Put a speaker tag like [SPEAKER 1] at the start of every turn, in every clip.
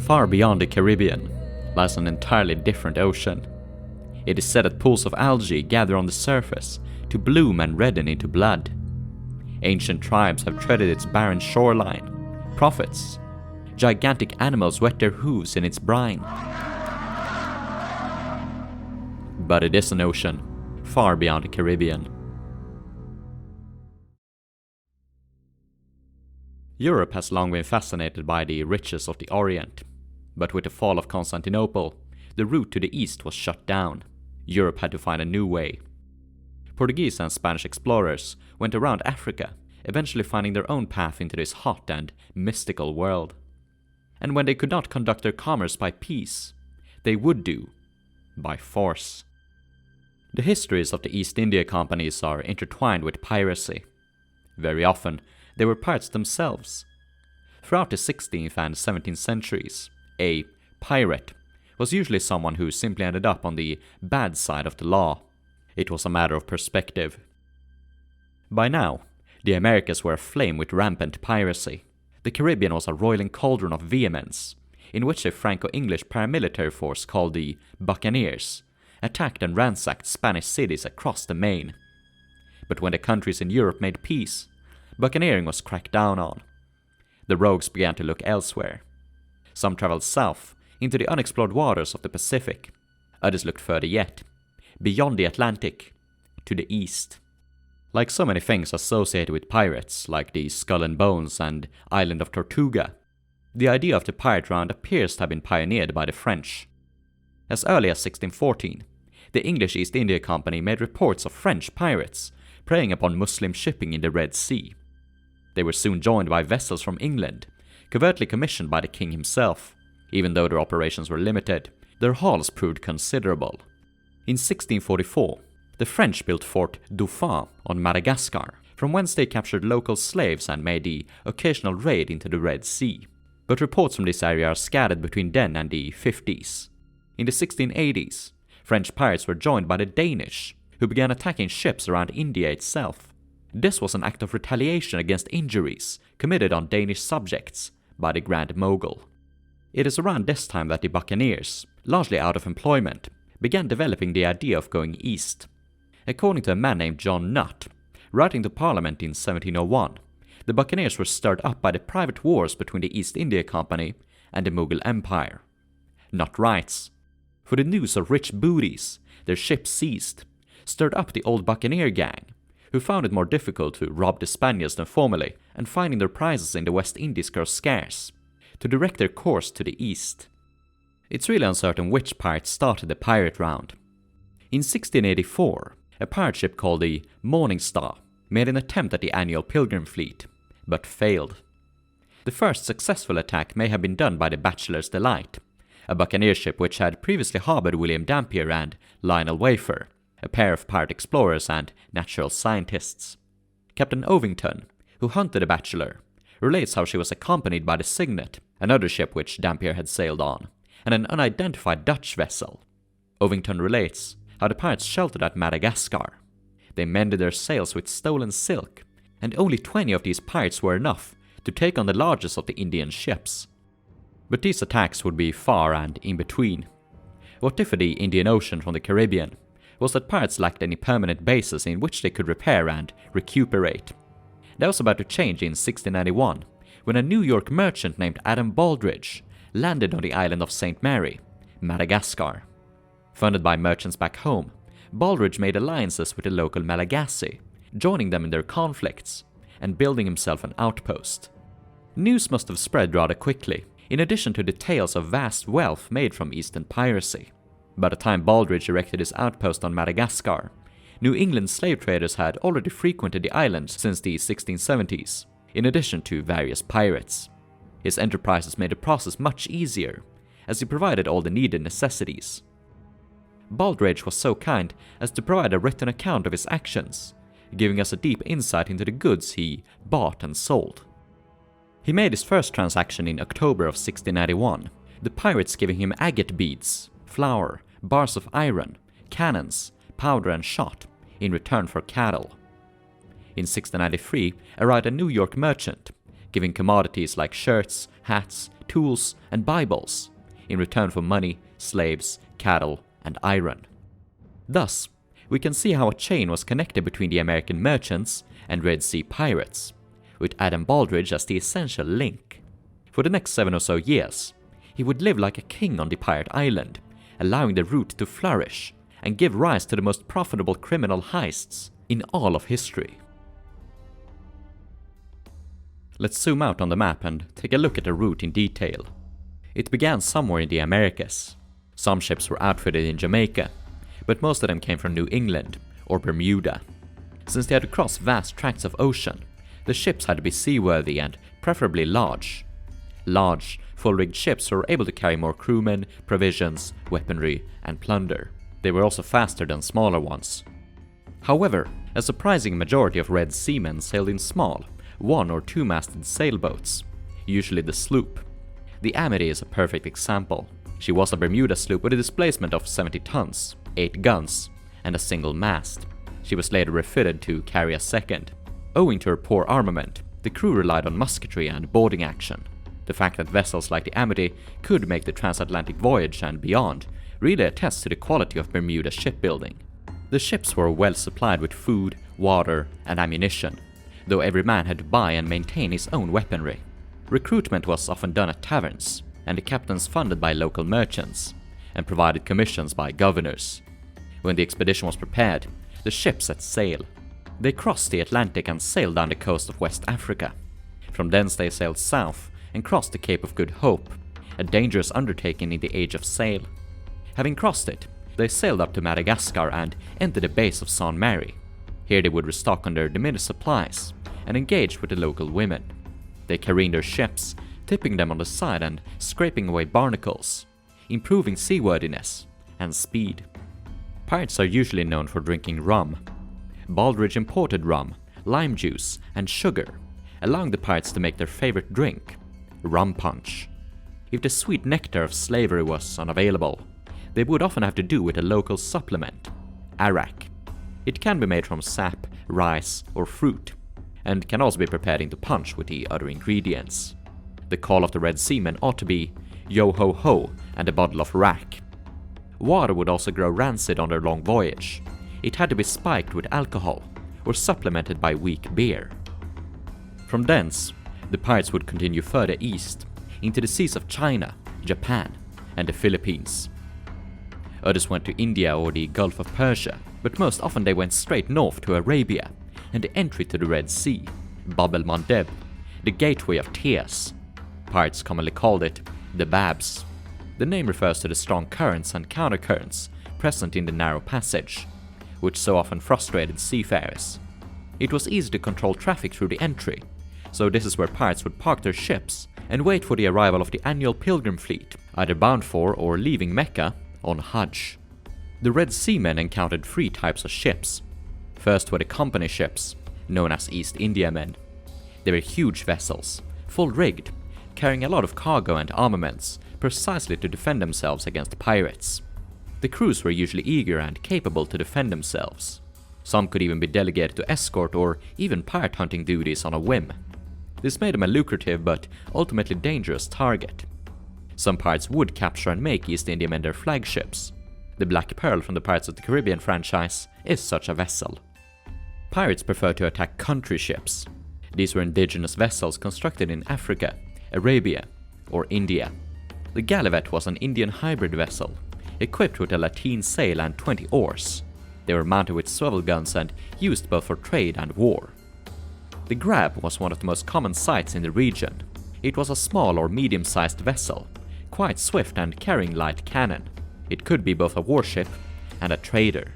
[SPEAKER 1] Far beyond the Caribbean lies an entirely different ocean. It is said that pools of algae gather on the surface to bloom and redden into blood. Ancient tribes have treaded its barren shoreline. Prophets, gigantic animals wet their hooves in its brine. But it is an ocean, far beyond the Caribbean. Europe has long been fascinated by the riches of the Orient, but with the fall of Constantinople, the route to the east was shut down. Europe had to find a new way. Portuguese and Spanish explorers went around Africa, eventually finding their own path into this hot and mystical world. And when they could not conduct their commerce by peace, they would do by force. The histories of the East India Companies are intertwined with piracy. Very often, they were pirates themselves. Throughout the 16th and 17th centuries, a pirate was usually someone who simply ended up on the bad side of the law. It was a matter of perspective. By now, the Americas were aflame with rampant piracy. The Caribbean was a roiling cauldron of vehemence, in which a Franco-English paramilitary force called the Buccaneers attacked and ransacked Spanish cities across the main. But when the countries in Europe made peace, buccaneering was cracked down on. The rogues began to look elsewhere. Some traveled south into the unexplored waters of the Pacific. Others looked further yet, beyond the Atlantic, to the east. Like so many things associated with pirates, like the Skull and Bones and island of Tortuga, the idea of the pirate round appears to have been pioneered by the French. As early as 1614, the English East India Company made reports of French pirates preying upon Muslim shipping in the Red Sea. They were soon joined by vessels from England, covertly commissioned by the king himself. Even though their operations were limited, their hauls proved considerable. In 1644, the French built Fort Dauphin on Madagascar, from whence they captured local slaves and made the occasional raid into the Red Sea. But reports from this area are scattered between then and the 50s. In the 1680s, French pirates were joined by the Danish, who began attacking ships around India itself. This was an act of retaliation against injuries committed on Danish subjects by the Grand Mogul. It is around this time that the buccaneers, largely out of employment, began developing the idea of going east. According to a man named John Nutt, writing to Parliament in 1701, the buccaneers were stirred up by the private wars between the East India Company and the Mughal Empire. Nutt writes, "For the news of rich booties, their ships seized, stirred up the old buccaneer gang, who found it more difficult to rob the Spaniards than formerly, and finding their prizes in the West Indies grow scarce, to direct their course to the east." It's really uncertain which pirate started the pirate round. In 1684, a pirate ship called the Morning Star made an attempt at the annual Pilgrim fleet, but failed. The first successful attack may have been done by the Bachelor's Delight, a buccaneer ship which had previously harbored William Dampier and Lionel Wafer, a pair of pirate explorers and natural scientists. Captain Ovington, who hunted the Bachelor, relates how she was accompanied by the Signet, another ship which Dampier had sailed on, and an unidentified Dutch vessel. Ovington relates how the pirates sheltered at Madagascar. They mended their sails with stolen silk, and only 20 of these pirates were enough to take on the largest of the Indian ships. But these attacks would be far and in between. What differed the Indian Ocean from the Caribbean was that pirates lacked any permanent bases in which they could repair and recuperate. That was about to change in 1691, when a New York merchant named Adam Baldridge landed on the island of St. Mary, Madagascar. Funded by merchants back home, Baldridge made alliances with the local Malagasy, joining them in their conflicts, and building himself an outpost. News must have spread rather quickly, in addition to the tales of vast wealth made from eastern piracy. By the time Baldridge erected his outpost on Madagascar, New England slave traders had already frequented the island since the 1670s, in addition to various pirates. His enterprises made the process much easier, as he provided all the needed necessities. Baldridge was so kind as to provide a written account of his actions, giving us a deep insight into the goods he bought and sold. He made his first transaction in October of 1691, the pirates giving him agate beads, flour, bars of iron, cannons, powder and shot in return for cattle. In 1693 arrived a New York merchant, giving commodities like shirts, hats, tools and Bibles, in return for money, slaves, cattle, and iron. Thus, we can see how a chain was connected between the American merchants and Red Sea pirates, with Adam Baldridge as the essential link. For the next 7 or so years, he would live like a king on the pirate island, allowing the route to flourish and give rise to the most profitable criminal heists in all of history. Let's zoom out on the map and take a look at the route in detail. It began somewhere in the Americas. Some ships were outfitted in Jamaica, but most of them came from New England or Bermuda. Since they had to cross vast tracts of ocean, the ships had to be seaworthy and preferably large. Large, full-rigged ships were able to carry more crewmen, provisions, weaponry, and plunder. They were also faster than smaller ones. However, a surprising majority of Red Seamen sailed in small, 1- or 2-masted sailboats, usually the sloop. The Amity is a perfect example. She was a Bermuda sloop with a displacement of 70 tons, 8 guns, and a single mast. She was later refitted to carry a second. Owing to her poor armament, the crew relied on musketry and boarding action. The fact that vessels like the Amity could make the transatlantic voyage and beyond really attests to the quality of Bermuda shipbuilding. The ships were well supplied with food, water, and ammunition, though every man had to buy and maintain his own weaponry. Recruitment was often done at taverns, and the captains funded by local merchants, and provided commissions by governors. When the expedition was prepared, the ships set sail. They crossed the Atlantic and sailed down the coast of West Africa. From thence they sailed south and crossed the Cape of Good Hope, a dangerous undertaking in the age of sail. Having crossed it, they sailed up to Madagascar and entered the base of St. Mary. Here they would restock on their diminished supplies and engage with the local women. They careened their ships, tipping them on the side and scraping away barnacles, improving seaworthiness and speed. Pirates are usually known for drinking rum. Baldridge imported rum, lime juice, and sugar, allowing the pirates to make their favorite drink, rum punch. If the sweet nectar of slavery was unavailable, they would often have to do with a local supplement, arak. It can be made from sap, rice, or fruit, and can also be prepared into punch with the other ingredients. The call of the Red Seamen ought to be yo ho ho and a bottle of rack. Water would also grow rancid on their long voyage. It had to be spiked with alcohol or supplemented by weak beer. From thence, the pirates would continue further east into the seas of China, Japan, and the Philippines. Others went to India or the Gulf of Persia, but most often they went straight north to Arabia and the entry to the Red Sea, Bab el Mandeb, the gateway of tears. Pirates commonly called it the Babs. The name refers to the strong currents and countercurrents present in the narrow passage, which so often frustrated seafarers. It was easy to control traffic through the entry, so this is where pirates would park their ships and wait for the arrival of the annual pilgrim fleet, either bound for or leaving Mecca on Hajj. The Red Seamen encountered 3 types of ships. First were the company ships, known as East Indiamen. They were huge vessels, full-rigged, carrying a lot of cargo and armaments, precisely to defend themselves against pirates. The crews were usually eager and capable to defend themselves. Some could even be delegated to escort or even pirate hunting duties on a whim. This made them a lucrative but ultimately dangerous target. Some pirates would capture and make East Indiamen their flagships. The Black Pearl from the Pirates of the Caribbean franchise is such a vessel. Pirates prefer to attack country ships. These were indigenous vessels constructed in Africa, Arabia, or India. The Gallivet was an Indian hybrid vessel, equipped with a lateen sail and 20 oars. They were mounted with swivel guns and used both for trade and war. The Grab was one of the most common sights in the region. It was a small or medium-sized vessel, quite swift and carrying light cannon. It could be both a warship and a trader.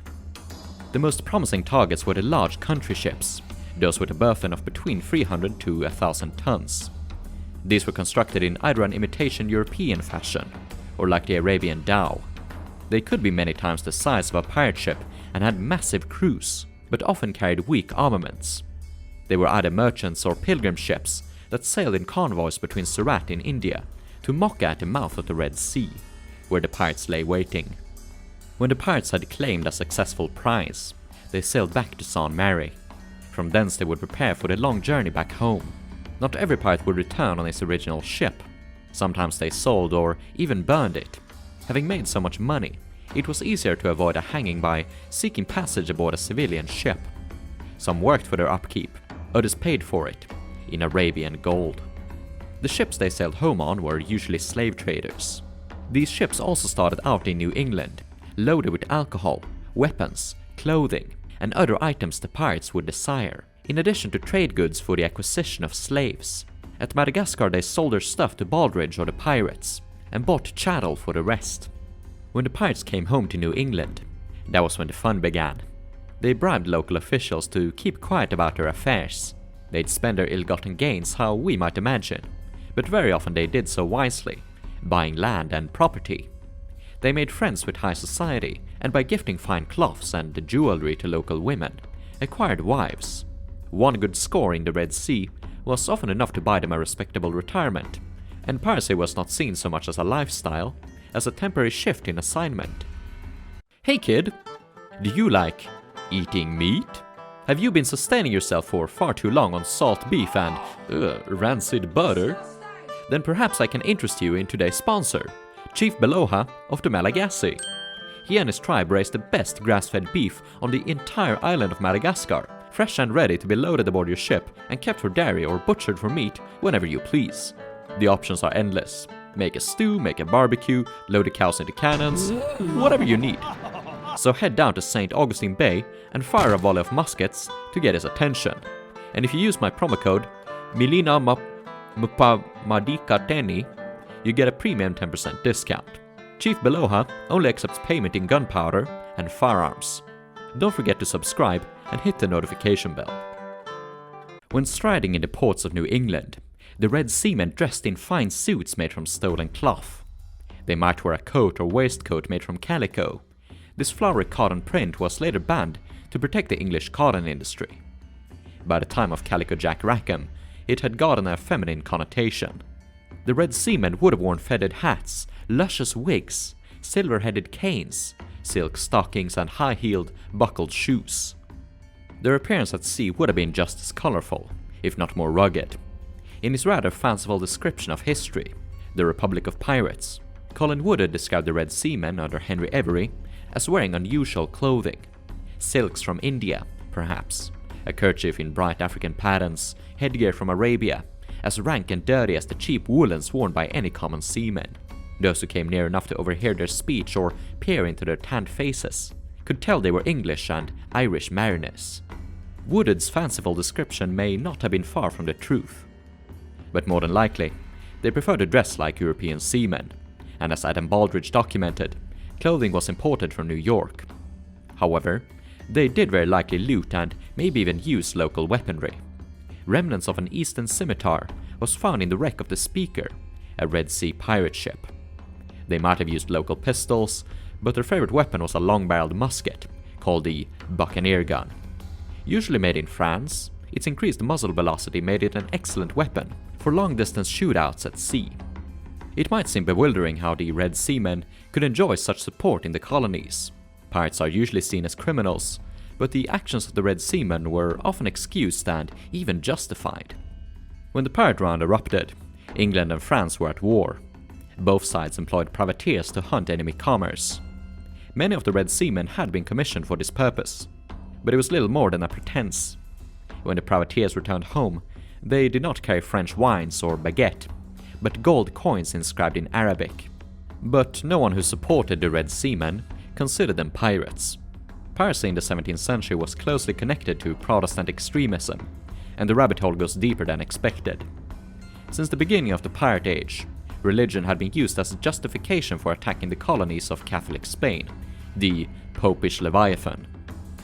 [SPEAKER 1] The most promising targets were the large country ships, those with a burden of between 300 to 1,000 tons. These were constructed in either an imitation European fashion, or like the Arabian dhow. They could be many times the size of a pirate ship and had massive crews, but often carried weak armaments. They were either merchants or pilgrim ships that sailed in convoys between Surat in India to Mocha at the mouth of the Red Sea, where the pirates lay waiting. When the pirates had claimed a successful prize, they sailed back to St. Mary. From thence they would prepare for the long journey back home. Not every pirate would return on his original ship. Sometimes they sold or even burned it. Having made so much money, it was easier to avoid a hanging by seeking passage aboard a civilian ship. Some worked for their upkeep, others paid for it, in Arabian gold. The ships they sailed home on were usually slave traders. These ships also started out in New England, loaded with alcohol, weapons, clothing, and other items the pirates would desire, in addition to trade goods for the acquisition of slaves. At Madagascar they sold their stuff to Baldridge or the pirates, and bought chattel for the rest. When the pirates came home to New England, that was when the fun began. They bribed local officials to keep quiet about their affairs. They'd spend their ill-gotten gains how we might imagine, but very often they did so wisely, buying land and property. They made friends with high society, and by gifting fine cloths and jewelry to local women, acquired wives. One good score in the Red Sea was often enough to buy them a respectable retirement, and piracy was not seen so much as a lifestyle, as a temporary shift in assignment. Hey kid, do you like eating meat? Have you been sustaining yourself for far too long on salt beef and rancid butter? Then perhaps I can interest you in today's sponsor, Chief Beloha of the Malagasy. He and his tribe raised the best grass-fed beef on the entire island of Madagascar, fresh and ready to be loaded aboard your ship and kept for dairy or butchered for meat whenever you please. The options are endless. Make a stew, make a barbecue, load the cows into cannons, whatever you need. So head down to St. Augustine Bay and fire a volley of muskets to get his attention. And if you use my promo code Milina Mupamadikateni, you get a premium 10% discount. Chief Beloha only accepts payment in gunpowder and firearms. Don't forget to subscribe and hit the notification bell. When striding in the ports of New England, the Red Seamen dressed in fine suits made from stolen cloth. They might wear a coat or waistcoat made from calico. This flowery cotton print was later banned to protect the English cotton industry. By the time of Calico Jack Rackham, it had gotten a feminine connotation. The Red Seamen would have worn feathered hats, luscious wigs, silver-headed canes, silk stockings and high-heeled, buckled shoes. Their appearance at sea would have been just as colorful, if not more rugged. In his rather fanciful description of history, The Republic of Pirates, Colin Woodard described the Red Seamen under Henry Every as wearing unusual clothing. Silks from India, perhaps, a kerchief in bright African patterns, headgear from Arabia, as rank and dirty as the cheap woolens worn by any common seaman. Those who came near enough to overhear their speech or peer into their tanned faces could tell they were English and Irish mariners. Woodard's fanciful description may not have been far from the truth. But more than likely, they preferred to dress like European seamen, and as Adam Baldridge documented, clothing was imported from New York. However, they did very likely loot and maybe even use local weaponry. Remnants of an eastern scimitar was found in the wreck of the Speaker, a Red Sea pirate ship. They might have used local pistols, but their favorite weapon was a long-barreled musket, called the Buccaneer gun. Usually made in France, its increased muzzle velocity made it an excellent weapon for long-distance shootouts at sea. It might seem bewildering how the Red Seamen could enjoy such support in the colonies. Pirates are usually seen as criminals, but the actions of the Red Seamen were often excused and even justified. When the pirate round erupted, England and France were at war. Both sides employed privateers to hunt enemy commerce. Many of the Red Seamen had been commissioned for this purpose, but it was little more than a pretense. When the privateers returned home, they did not carry French wines or baguette, but gold coins inscribed in Arabic. But no one who supported the Red Seamen considered them pirates. Piracy in the 17th century was closely connected to Protestant extremism, and the rabbit hole goes deeper than expected. Since the beginning of the Pirate Age, religion had been used as a justification for attacking the colonies of Catholic Spain, the Popish Leviathan.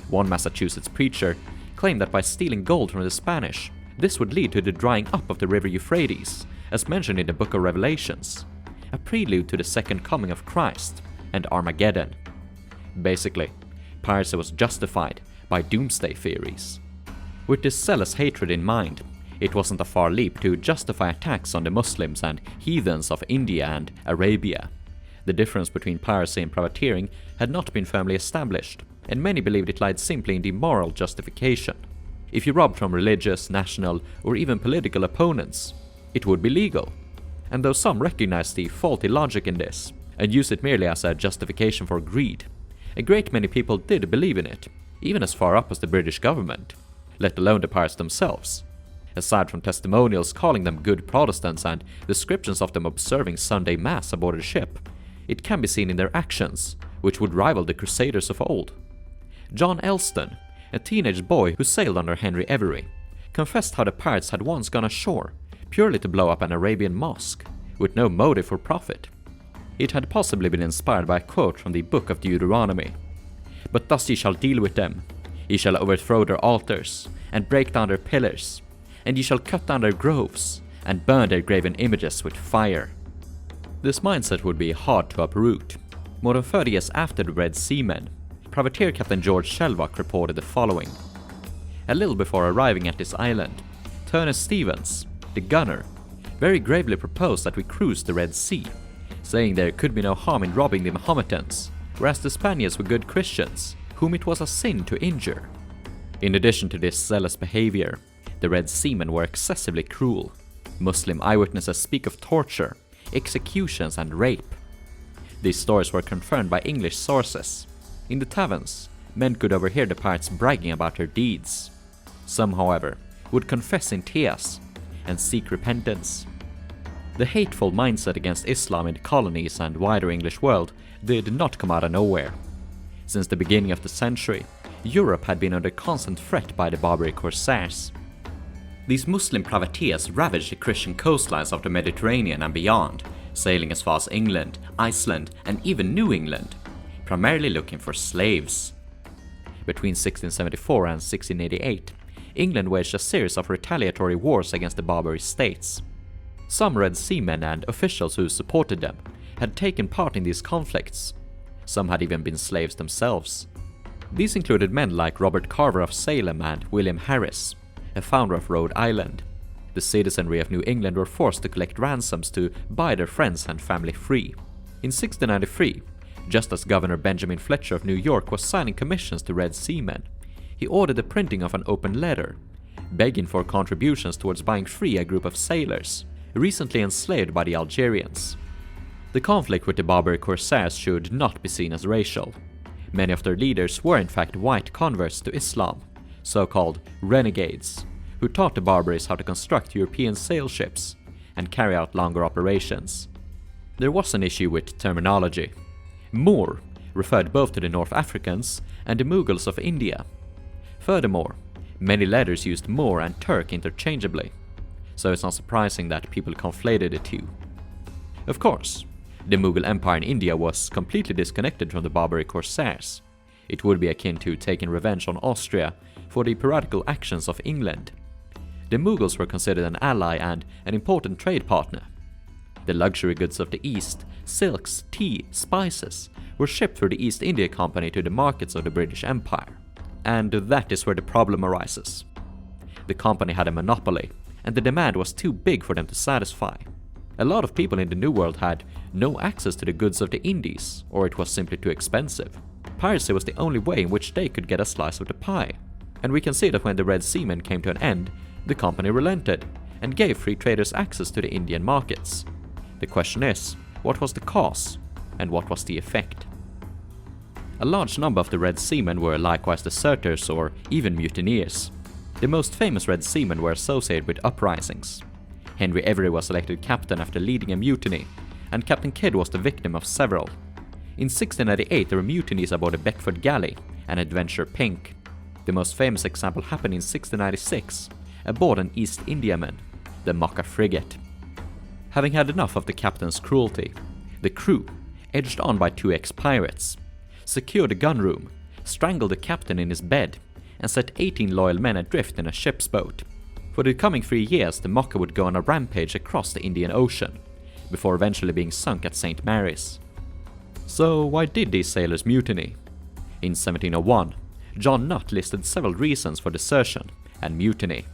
[SPEAKER 1] One Massachusetts preacher claimed that by stealing gold from the Spanish, this would lead to the drying up of the river Euphrates, as mentioned in the Book of Revelations, a prelude to the second coming of Christ and Armageddon. Basically, piracy was justified by doomsday theories. With this zealous hatred in mind, it wasn't a far leap to justify attacks on the Muslims and heathens of India and Arabia. The difference between piracy and privateering had not been firmly established, and many believed it lied simply in the moral justification. If you robbed from religious, national, or even political opponents, it would be legal. And though some recognize the faulty logic in this, and use it merely as a justification for greed, a great many people did believe in it, even as far up as the British government, let alone the pirates themselves. Aside from testimonials calling them good Protestants and descriptions of them observing Sunday Mass aboard a ship, it can be seen in their actions, which would rival the Crusaders of old. John Elston, a teenage boy who sailed under Henry Every, confessed how the pirates had once gone ashore purely to blow up an Arabian mosque, with no motive for profit. It had possibly been inspired by a quote from the Book of Deuteronomy. "But thus ye shall deal with them. Ye shall overthrow their altars, and break down their pillars, and ye shall cut down their groves, and burn their graven images with fire." This mindset would be hard to uproot. More than 30 years after the Red Seamen, privateer Captain George Shelvack reported the following. A little before arriving at this island, Turner Stevens, the gunner, very gravely proposed that we cruise the Red Sea, saying there could be no harm in robbing the Mahometans, whereas the Spaniards were good Christians, whom it was a sin to injure. In addition to this zealous behavior, the Red Seamen were excessively cruel. Muslim eyewitnesses speak of torture, executions and rape. These stories were confirmed by English sources. In the taverns, men could overhear the pirates bragging about their deeds. Some, however, would confess in tears and seek repentance. The hateful mindset against Islam in the colonies and wider English world did not come out of nowhere. Since the beginning of the century, Europe had been under constant threat by the Barbary corsairs. These Muslim privateers ravaged the Christian coastlines of the Mediterranean and beyond, sailing as far as England, Iceland, and even New England, primarily looking for slaves. Between 1674 and 1688, England waged a series of retaliatory wars against the Barbary states. Some Red Seamen and officials who supported them had taken part in these conflicts. Some had even been slaves themselves. These included men like Robert Carver of Salem and William Harris, a founder of Rhode Island. The citizenry of New England were forced to collect ransoms to buy their friends and family free. In 1693, just as Governor Benjamin Fletcher of New York was signing commissions to Red Seamen, he ordered the printing of an open letter, begging for contributions towards buying free a group of sailors, recently enslaved by the Algerians. The conflict with the Barbary corsairs should not be seen as racial. Many of their leaders were in fact white converts to Islam, so-called renegades, who taught the Barbaries how to construct European sail ships and carry out longer operations. There was an issue with terminology. Moor referred both to the North Africans and the Mughals of India. Furthermore, many letters used Moor and Turk interchangeably, so it's not surprising that people conflated the two. Of course, the Mughal Empire in India was completely disconnected from the Barbary corsairs. It would be akin to taking revenge on Austria for the piratical actions of England. The Mughals were considered an ally and an important trade partner. The luxury goods of the East, silks, tea, spices, were shipped through the East India Company to the markets of the British Empire. And that is where the problem arises. The company had a monopoly, and the demand was too big for them to satisfy. A lot of people in the New World had no access to the goods of the Indies, or it was simply too expensive. Piracy was the only way in which they could get a slice of the pie. And we can see that when the Red Seamen came to an end, the company relented and gave free traders access to the Indian markets. The question is, what was the cause, and what was the effect? A large number of the Red Seamen were likewise deserters or even mutineers. The most famous Red Seamen were associated with uprisings. Henry Every was elected captain after leading a mutiny, and Captain Kidd was the victim of several. In 1698 there were mutinies aboard the Beckford Galley and Adventure Pink. The most famous example happened in 1696, aboard an East Indiaman, the Mocha frigate. Having had enough of the captain's cruelty, the crew, edged on by two ex-pirates, secured the gunroom, strangled the captain in his bed, and set 18 loyal men adrift in a ship's boat. For the coming 3 years, the Mocha would go on a rampage across the Indian Ocean, before eventually being sunk at St. Mary's. So why did these sailors mutiny? In 1701, John Nutt listed several reasons for desertion and mutiny.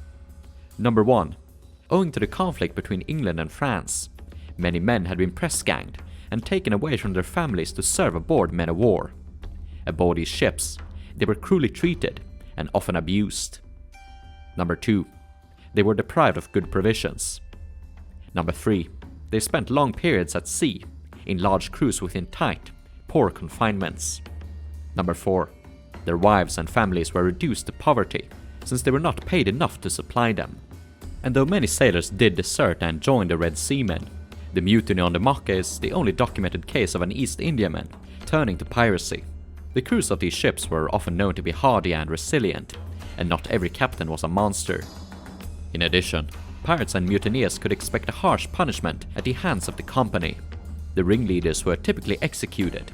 [SPEAKER 1] Number 1. Owing to the conflict between England and France, many men had been press-ganged and taken away from their families to serve aboard men-of-war. Aboard these ships, they were cruelly treated and often abused. Number 2. They were deprived of good provisions. Number 3. they spent long periods at sea, in large crews within tight, poor confinements. Number 4. Their wives and families were reduced to poverty, since they were not paid enough to supply them. And though many sailors did desert and join the Red Seamen, the mutiny on the Maka is the only documented case of an East Indiaman turning to piracy. The crews of these ships were often known to be hardy and resilient, and not every captain was a monster. In addition, pirates and mutineers could expect a harsh punishment at the hands of the company. The ringleaders were typically executed,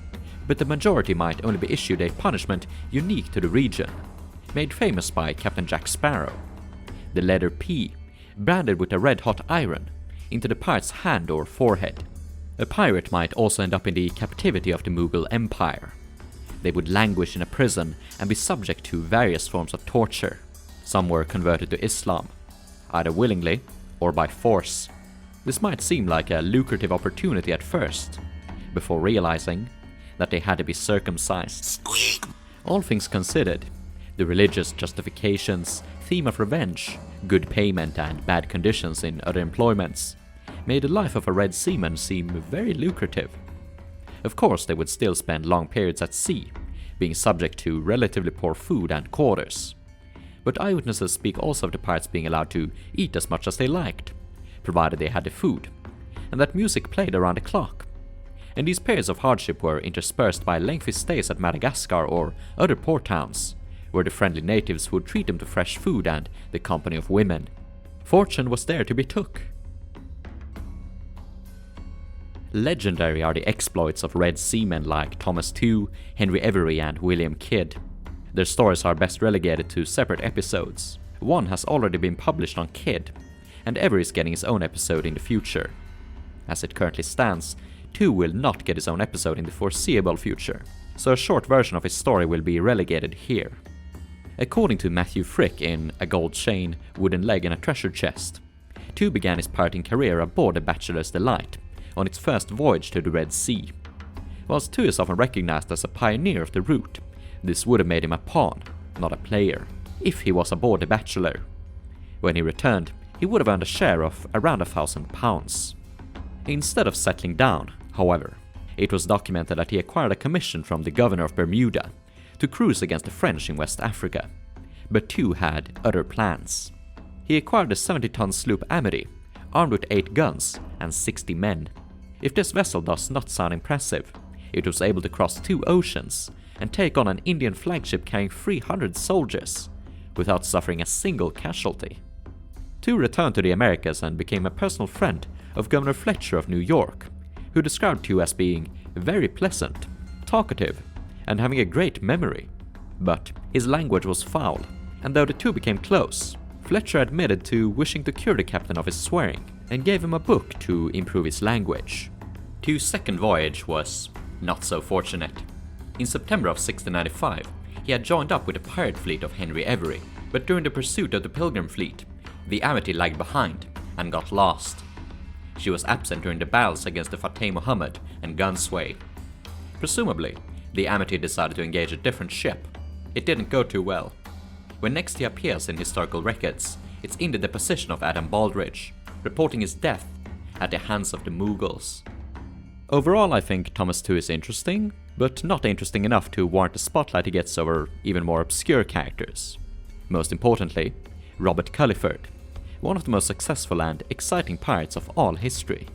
[SPEAKER 1] but the majority might only be issued a punishment unique to the region, made famous by Captain Jack Sparrow. The letter P, branded with a red-hot iron, into the pirate's hand or forehead. A pirate might also end up in the captivity of the Mughal Empire. They would languish in a prison and be subject to various forms of torture. Some were converted to Islam, either willingly or by force. This might seem like a lucrative opportunity at first, before realizing that they had to be circumcised. All things considered, the religious justifications, theme of revenge, good payment and bad conditions in other employments made the life of a Red Seaman seem very lucrative. Of course, they would still spend long periods at sea, being subject to relatively poor food and quarters. But eyewitnesses speak also of the pirates being allowed to eat as much as they liked, provided they had the food, and that music played around the clock. And these periods of hardship were interspersed by lengthy stays at Madagascar or other port towns, where the friendly natives would treat them to fresh food and the company of women. Fortune was there to be took. Legendary are the exploits of Red Seamen like Thomas Tew, Henry Every and William Kidd. Their stories are best relegated to separate episodes. One has already been published on Kidd, and Every is getting his own episode in the future. As it currently stands, Tew will not get his own episode in the foreseeable future, so a short version of his story will be relegated here. According to Matthew Frick in A Gold Chain, Wooden Leg and a Treasure Chest, Tew began his pirating career aboard the Bachelor's Delight, on its first voyage to the Red Sea. Whilst Tew is often recognized as a pioneer of the route, this would have made him a pawn, not a player, if he was aboard the Bachelor. When he returned, he would have earned a share of around £1,000. Instead of settling down, however, it was documented that he acquired a commission from the governor of Bermuda to cruise against the French in West Africa, but Tew had other plans. He acquired a 70-ton sloop Amity, armed with 8 guns and 60 men. If this vessel does not sound impressive, it was able to cross 2 oceans and take on an Indian flagship carrying 300 soldiers, without suffering a single casualty. Tew returned to the Americas and became a personal friend of Governor Fletcher of New York, who described Tew as being very pleasant, talkative, and having a great memory. But his language was foul, and though the two became close, Fletcher admitted to wishing to cure the captain of his swearing, and gave him a book to improve his language. Tew's second voyage was not so fortunate. In September of 1695, he had joined up with the pirate fleet of Henry Every, but during the pursuit of the Pilgrim fleet, the Amity lagged behind and got lost. She was absent during the battles against the Fateh Muhammad and Gunsway. Presumably, the Amity decided to engage a different ship. It didn't go too well. When next he appears in historical records, it's in the deposition of Adam Baldridge, reporting his death at the hands of the Mughals. Overall, I think Thomas Tew is interesting, but not interesting enough to warrant the spotlight he gets over even more obscure characters. Most importantly, Robert Culliford, one of the most successful and exciting pirates of all history.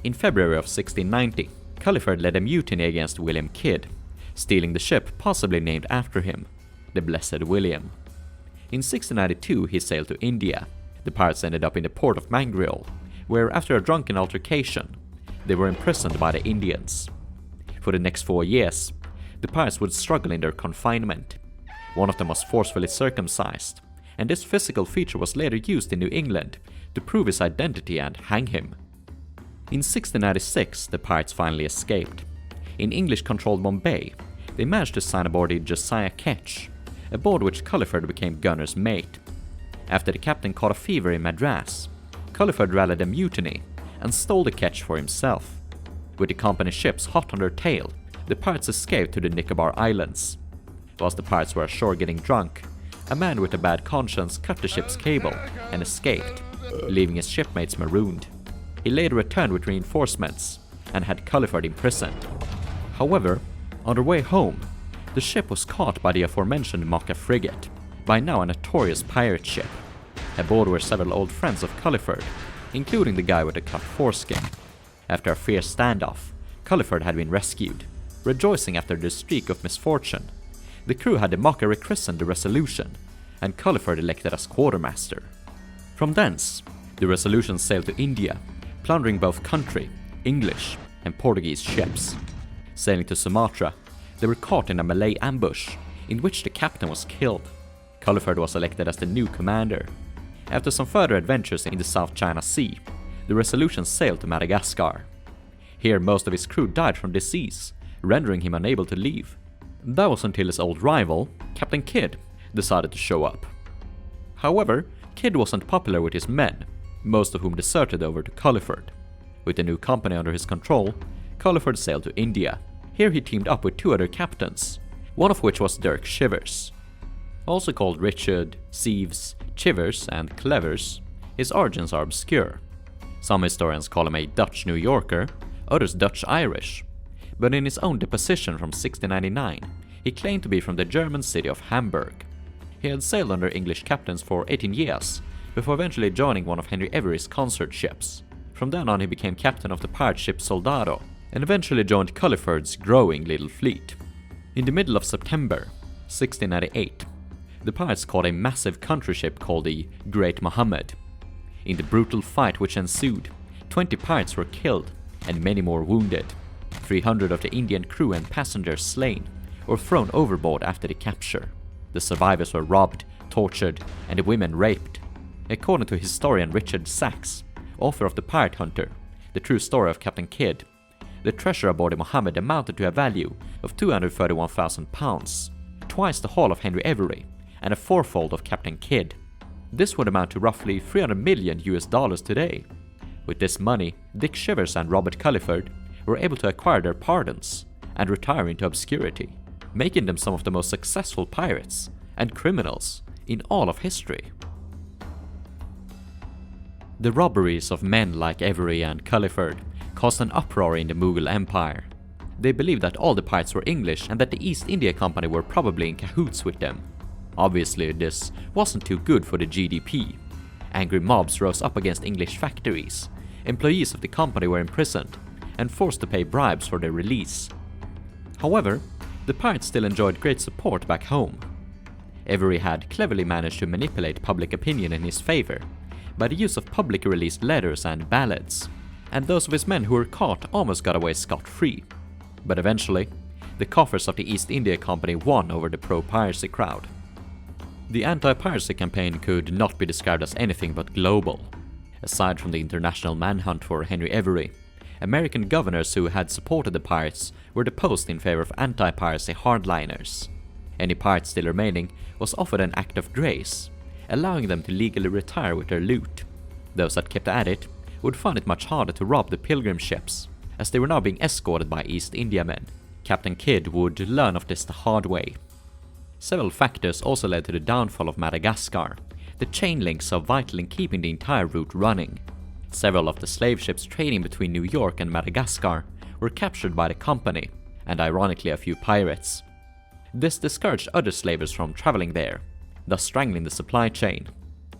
[SPEAKER 1] In February of 1690, Culliford led a mutiny against William Kidd, stealing the ship possibly named after him, the Blessed William. In 1692 he sailed to India. The pirates ended up in the port of Mangril, where after a drunken altercation, they were imprisoned by the Indians. For the next 4 years, the pirates would struggle in their confinement. One of them was forcefully circumcised, and this physical feature was later used in New England to prove his identity and hang him. In 1696, the pirates finally escaped. In English-controlled Bombay, they managed to sign aboard the Josiah Ketch, aboard which Culliford became gunner's mate. After the captain caught a fever in Madras, Culliford rallied a mutiny and stole the Ketch for himself. With the company ships hot on their tail, the pirates escaped to the Nicobar Islands. Whilst the pirates were ashore getting drunk, a man with a bad conscience cut the ship's cable and escaped, leaving his shipmates marooned. he later returned with reinforcements and had Culliford imprisoned. However, on their way home, the ship was caught by the aforementioned Mocha frigate, by now a notorious pirate ship. Aboard were several old friends of Culliford, including the guy with the cut foreskin. After a fierce standoff, Culliford had been rescued. Rejoicing after the streak of misfortune, the crew had the Mocha rechristened the Resolution, and Culliford elected as quartermaster. From thence, the Resolution sailed to India, plundering both country, English, and Portuguese ships. Sailing to Sumatra, they were caught in a Malay ambush, in which the captain was killed. Culliford was elected as the new commander. After some further adventures in the South China Sea, the Resolution sailed to Madagascar. Here most of his crew died from disease, rendering him unable to leave. That was until his old rival, Captain Kidd, decided to show up. However, Kidd wasn't popular with his men, most of whom deserted over to Culliford. With the new company under his control, Culliford sailed to India. Here he teamed up with two other captains, one of which was Dirk Chivers. Also called Richard, Sieves, Chivers, and Clevers, his origins are obscure. Some historians call him a Dutch New Yorker, others Dutch-Irish, but in his own deposition from 1699, he claimed to be from the German city of Hamburg. He had sailed under English captains for 18 years, before eventually joining one of Henry Avery's consort ships. From then on he became captain of the pirate ship Soldado, and eventually joined Culliford's growing little fleet. In the middle of September 1698, the pirates caught a massive country ship called the Great Mohammed. In the brutal fight which ensued, 20 pirates were killed and many more wounded. 300 of the Indian crew and passengers slain or thrown overboard after the capture. The survivors were robbed, tortured, and the women raped. According to historian Richard Sachs, author of The Pirate Hunter, the true story of Captain Kidd, the treasure aboard the Mohammed amounted to a value of £231,000, twice the haul of Henry Avery, and a fourfold of Captain Kidd. This would amount to roughly $300 million today. With this money, Dick Chivers and Robert Culliford were able to acquire their pardons and retire into obscurity, making them some of the most successful pirates and criminals in all of history. The robberies of men like Avery and Culliford caused an uproar in the Mughal Empire. They believed that all the pirates were English and that the East India Company were probably in cahoots with them. Obviously, this wasn't too good for the GDP. Angry mobs rose up against English factories. Employees of the company were imprisoned and forced to pay bribes for their release. However, the pirates still enjoyed great support back home. Avery had cleverly managed to manipulate public opinion in his favor by the use of publicly released letters and ballads, and those of his men who were caught almost got away scot-free. But eventually, the coffers of the East India Company won over the pro-piracy crowd. The anti-piracy campaign could not be described as anything but global. Aside from the international manhunt for Henry Avery, American governors who had supported the pirates were deposed in favor of anti-piracy hardliners. Any pirate still remaining was offered an act of grace, allowing them to legally retire with their loot. Those that kept at it would find it much harder to rob the pilgrim ships, as they were now being escorted by East Indiamen. Captain Kidd would learn of this the hard way. Several factors also led to the downfall of Madagascar. The chain links are vital in keeping the entire route running. Several of the slave ships trading between New York and Madagascar were captured by the company, and ironically a few pirates. This discouraged other slavers from traveling there, thus strangling the supply chain.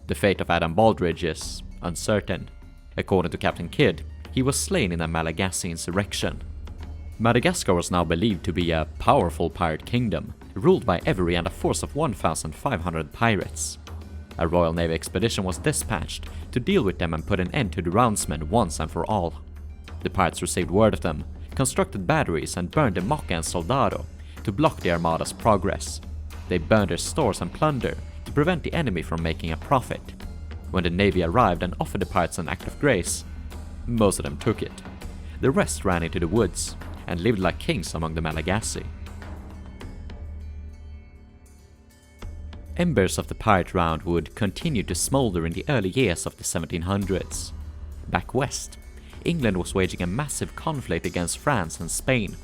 [SPEAKER 1] The fate of Adam Baldridge is uncertain. According to Captain Kidd, he was slain in a Malagasy insurrection. Madagascar was now believed to be a powerful pirate kingdom, ruled by Avery and a force of 1,500 pirates. A Royal Navy expedition was dispatched to deal with them and put an end to the roundsmen once and for all. The pirates received word of them, constructed batteries and burned the Mocha and Soldado to block the armada's progress. They burned their stores and plunder to prevent the enemy from making a profit. When the Navy arrived and offered the pirates an act of grace, most of them took it. The rest ran into the woods and lived like kings among the Malagasy. Embers of the pirate round would continue to smolder in the early years of the 1700s. Back west, England was waging a massive conflict against France and Spain.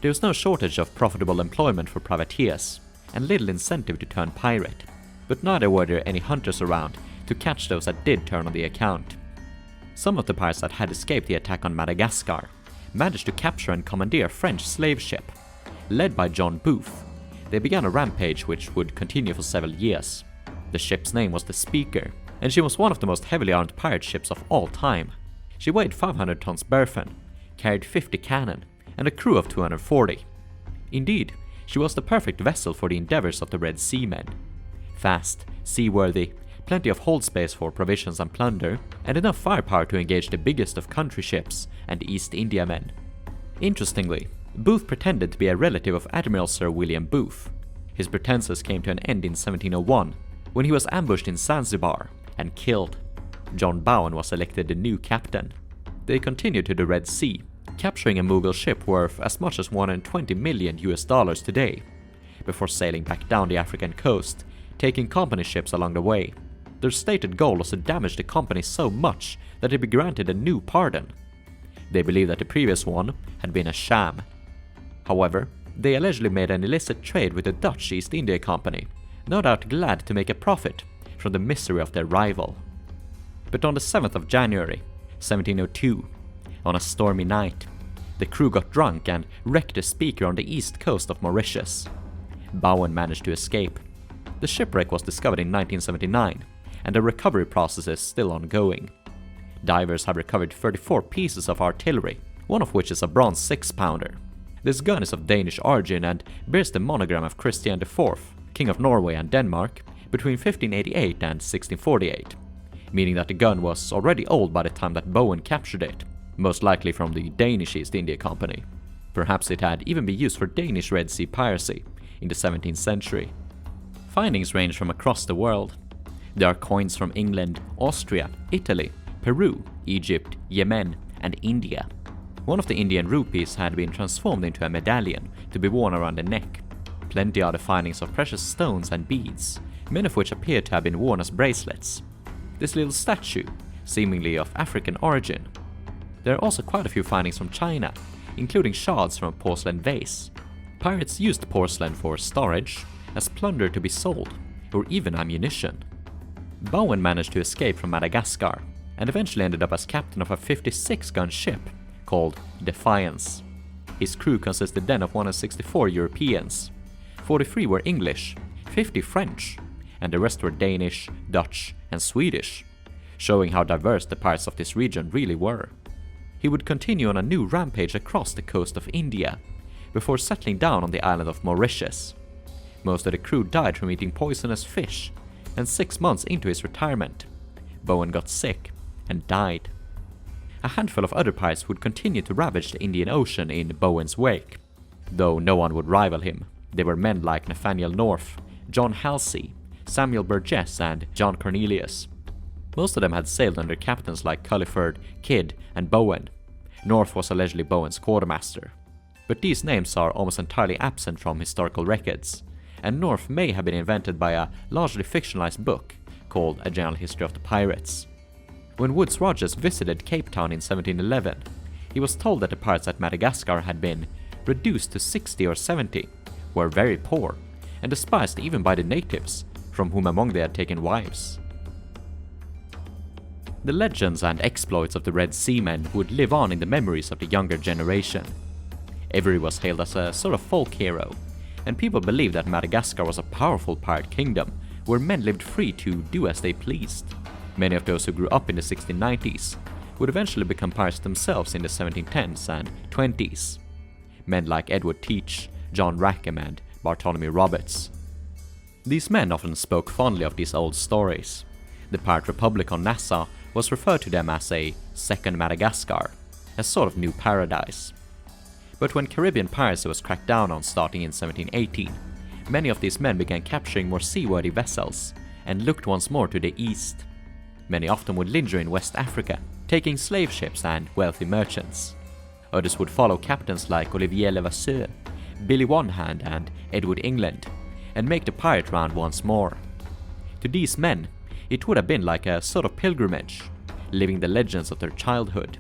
[SPEAKER 1] There was no shortage of profitable employment for privateers, and little incentive to turn pirate, but neither were there any hunters around to catch those that did turn on the account. Some of the pirates that had escaped the attack on Madagascar managed to capture and commandeer a French slave ship. Led by John Booth, they began a rampage which would continue for several years. The ship's name was the Speaker, and she was one of the most heavily armed pirate ships of all time. She weighed 500 tons burthen, carried 50 cannon, and a crew of 240. Indeed, she was the perfect vessel for the endeavors of the Red Sea men. Fast, seaworthy, plenty of hold space for provisions and plunder, and enough firepower to engage the biggest of country ships and East Indiamen. Interestingly, Booth pretended to be a relative of Admiral Sir William Booth. His pretenses came to an end in 1701, when he was ambushed in Zanzibar and killed. John Bowen was elected the new captain. They continued to the Red Sea, capturing a Mughal ship worth as much as $120 million today, before sailing back down the African coast, taking company ships along the way. Their stated goal was to damage the company so much that they be granted a new pardon. They believed that the previous one had been a sham. However, they allegedly made an illicit trade with the Dutch East India Company, no doubt glad to make a profit from the misery of their rival. But on the 7th of January, 1702, on a stormy night, the crew got drunk and wrecked the Speaker on the east coast of Mauritius. Bowen managed to escape. The shipwreck was discovered in 1979, and the recovery process is still ongoing. Divers have recovered 34 pieces of artillery, one of which is a bronze 6-pounder. This gun is of Danish origin and bears the monogram of Christian IV, King of Norway and Denmark, between 1588 and 1648, meaning that the gun was already old by the time that Bowen captured it, most likely from the Danish East India Company. Perhaps it had even been used for Danish Red Sea piracy in the 17th century. Findings range from across the world. There are coins from England, Austria, Italy, Peru, Egypt, Yemen, and India. One of the Indian rupees had been transformed into a medallion to be worn around the neck. Plenty are the findings of precious stones and beads, many of which appear to have been worn as bracelets. This little statue, seemingly of African origin. There are also quite a few findings from China, including shards from a porcelain vase. Pirates used porcelain for storage, as plunder to be sold, or even ammunition. Bowen managed to escape from Madagascar, and eventually ended up as captain of a 56-gun ship called Defiance. His crew consisted then of 164 Europeans. 43 were English, 50 French, and the rest were Danish, Dutch, and Swedish, showing how diverse the pirates of this region really were. He would continue on a new rampage across the coast of India, before settling down on the island of Mauritius. Most of the crew died from eating poisonous fish, and 6 months into his retirement, Bowen got sick and died. A handful of other pirates would continue to ravage the Indian Ocean in Bowen's wake, though no one would rival him. They were men like Nathaniel North, John Halsey, Samuel Burgess, and John Cornelius. Most of them had sailed under captains like Culliford, Kidd, and Bowen. North was allegedly Bowen's quartermaster. But these names are almost entirely absent from historical records, and North may have been invented by a largely fictionalized book called A General History of the Pirates. When Woodes Rogers visited Cape Town in 1711, he was told that the pirates at Madagascar had been reduced to 60 or 70, were very poor, and despised even by the natives, from whom among they had taken wives. The legends and exploits of the Red Seamen would live on in the memories of the younger generation. Avery was hailed as a sort of folk hero, and people believed that Madagascar was a powerful pirate kingdom where men lived free to do as they pleased. Many of those who grew up in the 1690s would eventually become pirates themselves in the 1710s and 20s. Men like Edward Teach, John Rackham, and Bartholomew Roberts. These men often spoke fondly of these old stories. The Pirate Republic on Nassau was referred to them as a second Madagascar, a sort of new paradise. But when Caribbean piracy was cracked down on starting in 1718, many of these men began capturing more seaworthy vessels and looked once more to the east. Many often would linger in West Africa, taking slave ships and wealthy merchants. Others would follow captains like Olivier Levasseur, Billy One Hand, and Edward England, and make the pirate round once more. To these men, it would have been like a sort of pilgrimage, living the legends of their childhood.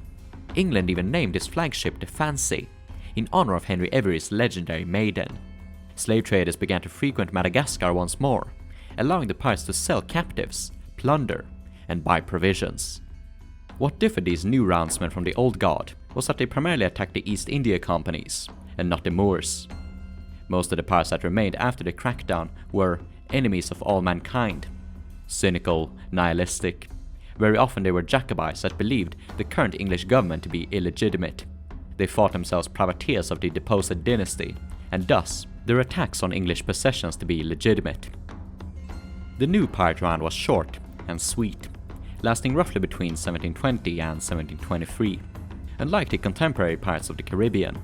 [SPEAKER 1] England even named its flagship the Fancy, in honor of Henry Avery's legendary maiden. Slave traders began to frequent Madagascar once more, allowing the pirates to sell captives, plunder, and buy provisions. What differed these new roundsmen from the old guard was that they primarily attacked the East India companies, and not the Moors. Most of the pirates that remained after the crackdown were enemies of all mankind. Cynical, nihilistic. Very often they were Jacobites that believed the current English government to be illegitimate. They thought themselves privateers of the deposed dynasty, and thus their attacks on English possessions to be legitimate. The new pirate round was short and sweet, lasting roughly between 1720 and 1723. Unlike the contemporary pirates of the Caribbean,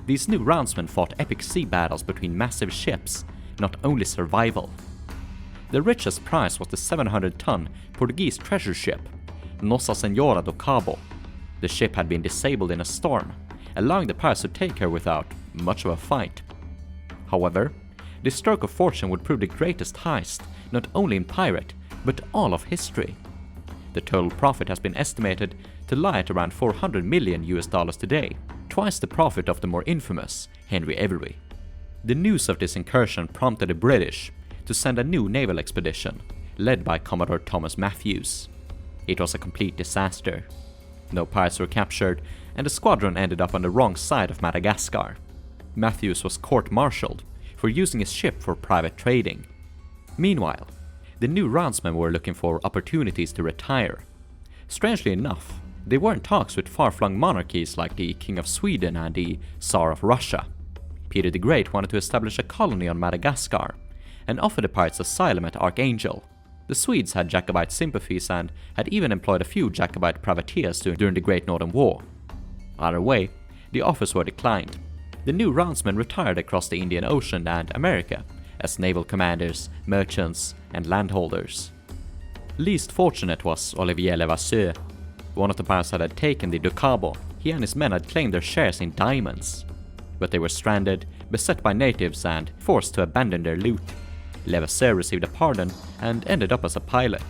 [SPEAKER 1] these new roundsmen fought epic sea battles between massive ships, not only survival. The richest prize was the 700-ton Portuguese treasure ship, Nossa Senhora do Cabo. The ship had been disabled in a storm, allowing the pirates to take her without much of a fight. However, this stroke of fortune would prove the greatest heist, not only in pirate, but all of history. The total profit has been estimated to lie at around $400 million today, twice the profit of the more infamous Henry Every. The news of this incursion prompted the British to send a new naval expedition, led by Commodore Thomas Matthews. It was a complete disaster. No pirates were captured, and the squadron ended up on the wrong side of Madagascar. Matthews was court-martialed for using his ship for private trading. Meanwhile, the new roundsmen were looking for opportunities to retire. Strangely enough, they were in talks with far-flung monarchies like the King of Sweden and the Tsar of Russia. Peter the Great wanted to establish a colony on Madagascar and offer the pirates asylum at Archangel. The Swedes had Jacobite sympathies and had even employed a few Jacobite privateers during the Great Northern War. Either way, the offers were declined. The new roundsmen retired across the Indian Ocean and America as naval commanders, merchants, and landholders. Least fortunate was Olivier Levasseur. One of the pirates that had taken the do Cabo, he and his men had claimed their shares in diamonds. But they were stranded, beset by natives, and forced to abandon their loot. Levasseur received a pardon and ended up as a pilot.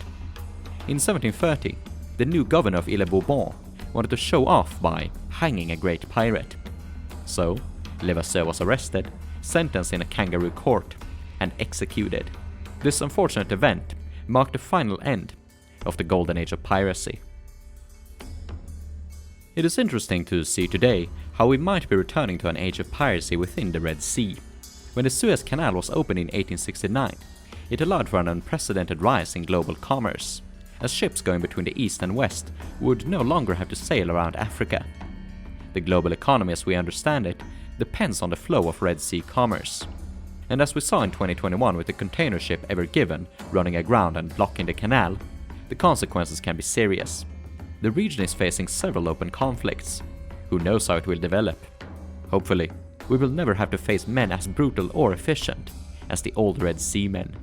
[SPEAKER 1] In 1730, the new governor of Île-Bourbon wanted to show off by hanging a great pirate. So, Levasseur was arrested, sentenced in a kangaroo court, and executed. This unfortunate event marked the final end of the golden age of piracy. It is interesting to see today how we might be returning to an age of piracy within the Red Sea. When the Suez Canal was opened in 1869, it allowed for an unprecedented rise in global commerce, as ships going between the East and West would no longer have to sail around Africa. The global economy as we understand it depends on the flow of Red Sea commerce. And as we saw in 2021 with the container ship Ever Given running aground and blocking the canal, the consequences can be serious. The region is facing several open conflicts. Who knows how it will develop? Hopefully, we will never have to face men as brutal or efficient as the old Red Sea men.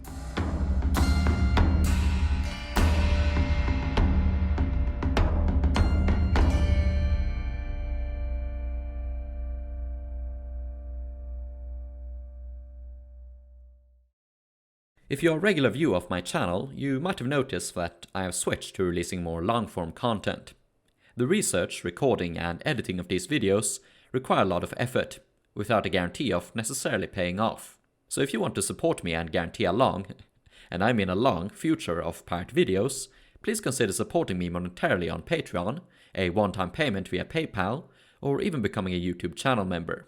[SPEAKER 1] If you're a regular viewer of my channel, you might have noticed that I have switched to releasing more long-form content. The research, recording, and editing of these videos require a lot of effort, without a guarantee of necessarily paying off. So if you want to support me and guarantee a long, and I mean a long, future of pirate videos, please consider supporting me monetarily on Patreon, a one-time payment via PayPal, or even becoming a YouTube channel member.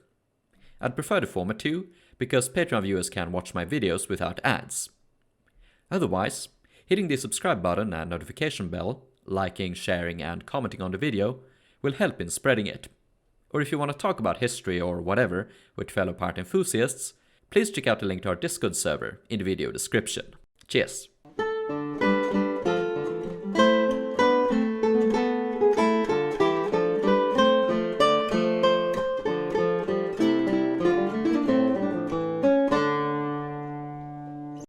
[SPEAKER 1] I'd prefer the former too, because Patreon viewers can watch my videos without ads. Otherwise, hitting the subscribe button and notification bell, liking, sharing, and commenting on the video will help in spreading it. Or if you want to talk about history or whatever with fellow pirate enthusiasts, please check out the link to our Discord server in the video description. Cheers!